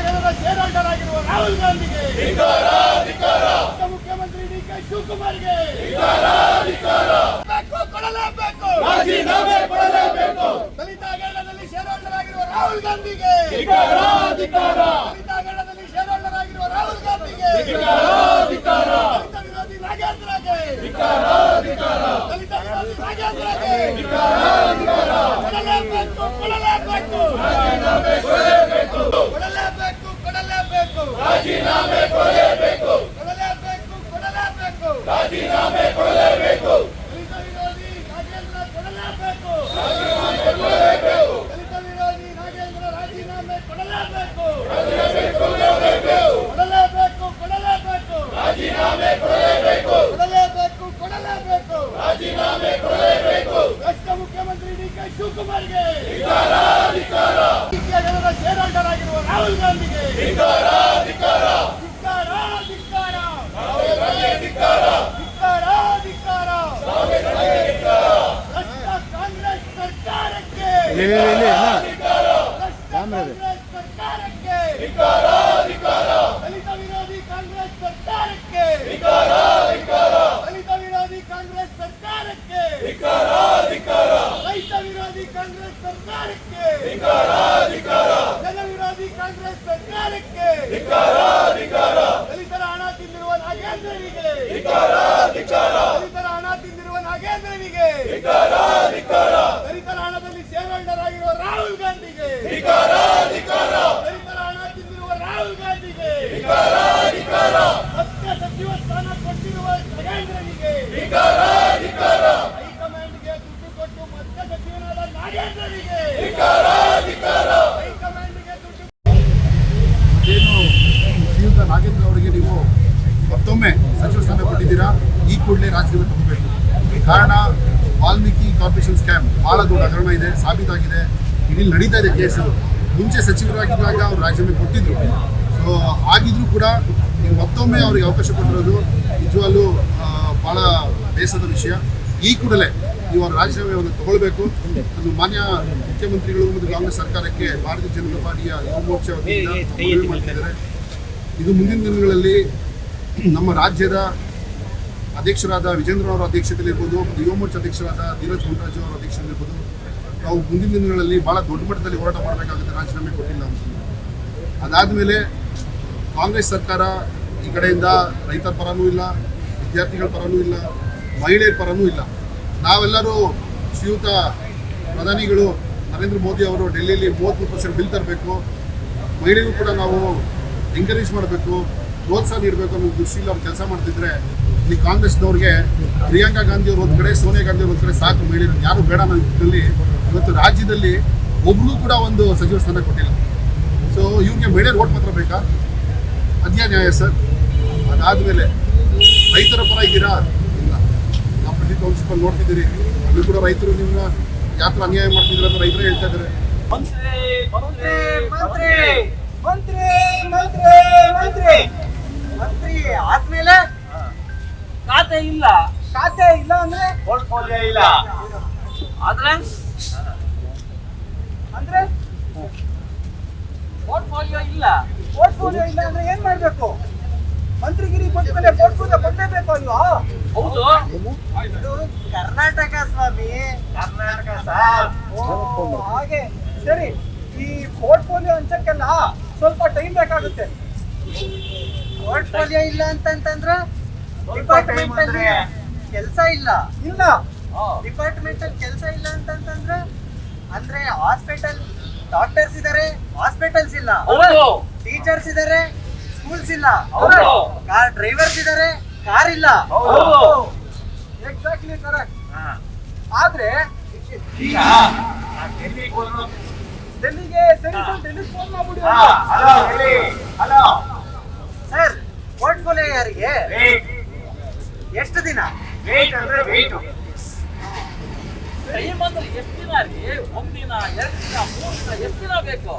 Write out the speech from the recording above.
ಜನರ ಶೇರಾಟರಾಗಿರುವ ರಾಹುಲ್ ಗಾಂಧಿಗೆ, ಮುಖ್ಯಮಂತ್ರಿ ಡಿ.ಕೆ. ಶಿವಕುಮಾರ್ಗೆ ಕೊಡಲೇಬೇಕು, ರಾಜೀನಾಮೆ ಕೊಡಲೇಬೇಕು. ದಲಿತ ಹಗರಣದಲ್ಲಿ ಶೇರಾಟರಾಗಿರುವ ರಾಹುಲ್ ಗಾಂಧಿಗೆ, ದಲಿತ ಹಗರಣದಲ್ಲಿ ಶೇರಾಟರಾಗಿರುವ ರಾಹುಲ್ ಗಾಂಧಿಗೆ, ದಲಿತ ವಿರೋಧಿ ನಾಗೇಂದ್ರಗೆ, ದಲಿತ ವಿರೋಧಿ ನಾಗೇಂದ್ರಗೆ ಕೊಡಲೇಬೇಕು, ರಾಜೀನಾಮೆ ಕೊಡಲೇಬೇಕು, ರಾಜೀನಾಮೆ ಕೊಡಲೇಬೇಕು, ರಾಜೀನಾಮೆ ಕೊಡಲೇಬೇಕು. ದಲಿತ ವಿರೋಧಿ ನಾಗೇಂದ್ರ ಕೊಡಲೇಬೇಕು, ದಲಿತ ವಿರೋಧಿ ನಾಗೇಂದ್ರ ರಾಜೀನಾಮೆ ಕೊಡಲೇಬೇಕು, ರಾಜೀನಾಮೆ ಕೊಡಲೇಬೇಕು. ರಾಷ್ಟ್ರ ಮುಖ್ಯಮಂತ್ರಿ ಡಿ.ಕೆ. ಶಿವಕುಮಾರ್ಗೆ, ಜನರ ಶೇರಾಟರಾಗಿರುವ ರಾಹುಲ್ ಗಾಂಧಿಗೆ ಕಾಂಗ್ರೆಸ್ ಸರ್ಕಾರಕ್ಕೆ, ದಲಿತ ವಿರೋಧಿ ಕಾಂಗ್ರೆಸ್ ಸರ್ಕಾರಕ್ಕೆ, ದಲಿತ ವಿರೋಧಿ ಕಾಂಗ್ರೆಸ್ ಸರ್ಕಾರಕ್ಕೆ, ರೈತ ವಿರೋಧಿ ಕಾಂಗ್ರೆಸ್ ಸರ್ಕಾರಕ್ಕೆ, ಜನ ವಿರೋಧಿ ಕಾಂಗ್ರೆಸ್ ಸರ್ಕಾರಕ್ಕೆ, ದಲಿತರ ಹಣ ತಿಂದಿರುವ ನಾಗೇಂದ್ರನಿಗೆ, ದಲಿತರ ಹಣ ತಿಂದಿರುವ ನಾಗೇಂದ್ರನಿಗೆ, ದಲಿತರ ಹಣದಲ್ಲಿ ಶೇರ್ಹೋಲ್ಡರ್ ರಾಹುಲ್ ಗಾಂಧಿಗೆ, ದಲಿತರ ಹಣ ತಿಂದಿರುವ ರಾಹುಲ್ ಗಾಂಧಿಗೆ, ಮತ್ತೆ ಸಚಿವ ಸ್ಥಾನ ಕೊಟ್ಟಿರುವ ನಾಗೇಂದ್ರನಿಗೆ, ಹೈಕಮಾಂಡ್ಗೆ ದುಡ್ಡು ಕೊಟ್ಟು ಮತ್ತೆ ಸಚಿವನಾದ ನಾಗೇಂದ್ರನಿಗೆ, ಹೈಕಮಾಂಡ್ಗೆ ದುಡ್ಡು ಏನು ಶ್ರೀಯುತ ನಾಗೇಂದ್ರ ಅವರಿಗೆ ನೀವು ಮತ್ತೊಮ್ಮೆ ಸಚಿವ ಸ್ಥಾನ ಕೊಟ್ಟಿದ್ದೀರಾ, ಈ ಕೂಡಲೇ ರಾಜೀನಾಮೆ ತಗೋಬೇಕು. ಕಾರಣ ವಾಲ್ಮೀಕಿ ಕಾರ್ಪೊರೇಷನ್ ಸ್ಕ್ಯಾಮ್ ಭಾಳ ದೊಡ್ಡ ಹಗರಣ ಇದೆ, ಸಾಬೀತಾಗಿದೆ. ಇಲ್ಲಿ ನಡೀತಾ ಇದೆ ಕೇಸು. ಮುಂಚೆ ಸಚಿವರಾಗಿದ್ದಾಗ ಅವರು ರಾಜೀನಾಮೆ ಕೊಟ್ಟಿದ್ರು. ಸೊ ಆಗಿದ್ರೂ ಕೂಡ ನೀವು ಮತ್ತೊಮ್ಮೆ ಅವರಿಗೆ ಅವಕಾಶ ಕೊಟ್ಟಿರೋದು ನಿಜವಾಗ್ಲೂ ಭಾಳ ಬೇಸರದ ವಿಷಯ. ಈ ಕೂಡಲೇ ನೀವು ಅವರ ರಾಜೀನಾಮೆಯನ್ನು ತಗೊಳ್ಬೇಕು. ಅದು ಮಾನ್ಯ ಮುಖ್ಯಮಂತ್ರಿಗಳು ಮತ್ತು ಕಾಂಗ್ರೆಸ್ ಸರ್ಕಾರಕ್ಕೆ ಭಾರತೀಯ ಜನತಾ ಪಾರ್ಟಿಯ ಯುವ ಮೋರ್ಚಾ ವತಿಯಿಂದ ಮಾಡ್ತಿದ್ದಾರೆ. ಇದು ಮುಂದಿನ ದಿನಗಳಲ್ಲಿ ನಮ್ಮ ರಾಜ್ಯದ ಅಧ್ಯಕ್ಷರಾದ ವಿಜೇಂದ್ರ ಅವರ ಅಧ್ಯಕ್ಷತೆಯಲ್ಲಿರ್ಬೋದು, ಯುವ ಮೋರ್ಚಾ ಅಧ್ಯಕ್ಷರಾದ ಧೀರಜ್ ಗುಂಡರಾಜು ಅವರ ಅಧ್ಯಕ್ಷತೆಯಲ್ಲಿರ್ಬೋದು, ನಾವು ಮುಂದಿನ ದಿನಗಳಲ್ಲಿ ಭಾಳ ದೊಡ್ಡ ಮಟ್ಟದಲ್ಲಿ ಹೋರಾಟ ಮಾಡಬೇಕಾಗುತ್ತೆ ರಾಜೀನಾಮೆ ಕೊಟ್ಟಿಲ್ಲ ಅಂತ. ಅದಾದಮೇಲೆ ಕಾಂಗ್ರೆಸ್ ಸರ್ಕಾರ ಈ ಕಡೆಯಿಂದ ರೈತರ ಪರನೂ ಇಲ್ಲ, ವಿದ್ಯಾರ್ಥಿಗಳ ಪರನೂ ಇಲ್ಲ, ಮಹಿಳೆಯರ ಪರನೂ ಇಲ್ಲ. ನಾವೆಲ್ಲರೂ ಶ್ರೀಯುತ ಪ್ರಧಾನಿಗಳು ನರೇಂದ್ರ ಮೋದಿ ಅವರು ಡೆಲ್ಲಿಯಲ್ಲಿ 33% ಬಿಲ್ ತರಬೇಕು, ಮಹಿಳೆಯರು ಕೂಡ ನಾವು ಎಂಕರೇಜ್ ಮಾಡಬೇಕು, ಪ್ರೋತ್ಸಾಹ ನೀಡಬೇಕು ಅನ್ನೋ ದೃಷ್ಟಿಯಲ್ಲಿ ಅವ್ರು ಕೆಲಸ ಮಾಡ್ತಿದ್ರೆ, ಇಲ್ಲಿ ಕಾಂಗ್ರೆಸ್ನವ್ರಿಗೆ ಪ್ರಿಯಾಂಕಾ ಗಾಂಧಿ ಅವರು ಒಂದು ಕಡೆ, ಸೋನಿಯಾ ಗಾಂಧಿ ಅವರು ಒಂದು ಕಡೆ ಸಾಕು, ಮಹಿಳೆಯರು ಯಾರು ಬೇಡ ಅನ್ನೋ ನಿಟ್ಟಿನಲ್ಲಿ ಇವತ್ತು ರಾಜ್ಯದಲ್ಲಿ ಒಬ್ಬರೂ ಕೂಡ ಒಂದು ಸಚಿವ ಸ್ಥಾನ ಕೊಟ್ಟಿಲ್ಲ. ಸೊ ಇವ್ರಿಗೆ ಮಹಿಳೆಯರು ಓಟ್ ಮಾತ್ರ ಬೇಕಾ? ಅದ್ಯಾ ನ್ಯಾಯ ಸರ್? ಅದಾದಮೇಲೆ ರೈತರ ಪರ ಇದ್ದೀರಾ? ಇಲ್ಲ. ನಾವು ಪ್ರತಿ ಟೌನ್ಶಿಪ್ಪಲ್ಲಿ ನೋಡ್ತಿದ್ದೀರಿ, ಅಲ್ಲಿ ಕೂಡ ರೈತರು ನಿಮ್ಮನ್ನ ಯಾವ ಥರ ಅನ್ಯಾಯ ಮಾಡ್ತಿದ್ದೀರ ಅಂತ ರೈತರೇ ಹೇಳ್ತಾ ಇದ್ದಾರೆ. ಮಂತ್ರಿ ಆದ್ಮೇಲೆ ಖಾತೆ ಇಲ್ಲ ಅಂದ್ರೆ ಪೋರ್ಟ್ಫೋಲಿಯೋ ಇಲ್ಲ ಅಂದ್ರೆ ಪೋರ್ಟ್ಫೋಲಿಯೋ ಇಲ್ಲ ಅಂದ್ರೆ ಏನ್ ಮಾಡ್ಬೇಕು? ಮಂತ್ರಿಗಿರಿ ಕೊಟ್ಮೇಲೆ ಪೋರ್ಟ್ಫೋಲಿಯೋ ಕೊಡ್ಲೇಬೇಕು ಅಲ್ವಾ? ಹೌದು, ಇದು ಕರ್ನಾಟಕ ಸ್ವಾಮಿ, ಕರ್ನಾಟಕ ಸರ್. ಹಾಗೆ ಸರಿ, ಈ ಪೋರ್ಟ್ಫೋಲಿಯೋ ಹಂಚಕ್ಕೆಲ್ಲ ಸ್ವಲ್ಪ ಟೈಮ್ ಬೇಕಾಗುತ್ತೆ. ಪೋರ್ಟ್ಫೋಲಿಯೋ ಇಲ್ಲ ಅಂತಂದ್ರೆ ಡಿಪಾರ್ಟ್ಮೆಂಟ್ ಅಲ್ಲಿ ಕೆಲಸ ಇಲ್ಲ. ಡಿಪಾರ್ಟ್ಮೆಂಟ್ ಅಲ್ಲಿ ಕೆಲಸ ಇಲ್ಲ ಅಂತಂದ್ರೆ ಅಂದ್ರೆ ಹಾಸ್ಪಿಟಲ್ ಡಾಕ್ಟರ್ಸ್ ಇದಾರೆ, ಹಾಸ್ಪಿಟಲ್ಸ್ ಇಲ್ಲ. ಟೀಚರ್ಸ್ ಇದಾರೆ, ಸ್ಕೂಲ್ಸ್ ಇಲ್ಲ. ಕಾರ್ ಡ್ರೈವರ್ಸ್ ಇದಾರೆ, ಕಾರ್ ಇಲ್ಲ. Exactly correct. ಆದ್ರೆ ಡೆಲ್ಲಿಗೆ ಡೆಲ್ಲಿ ಫೋನ್ ಮಾಡ್ಬಿಡಿ ಸರ್. ಪೋರ್ಟ್ಫೋಲಿಯೋ ಯಾರಿಗೆ? ಎಷ್ಟು ದಿನ ವೇಟ್ ಅಂದ್ರೆ ವೇಟ್. ಟೈಮ್ ಅಂದ್ರೆ ಎಷ್ಟು ದಿನ ರೀ? 1 ದಿನ, 2 ದಿನ, 3 ದಿನ, ಎಷ್ಟು ದಿನ ಬೇಕು?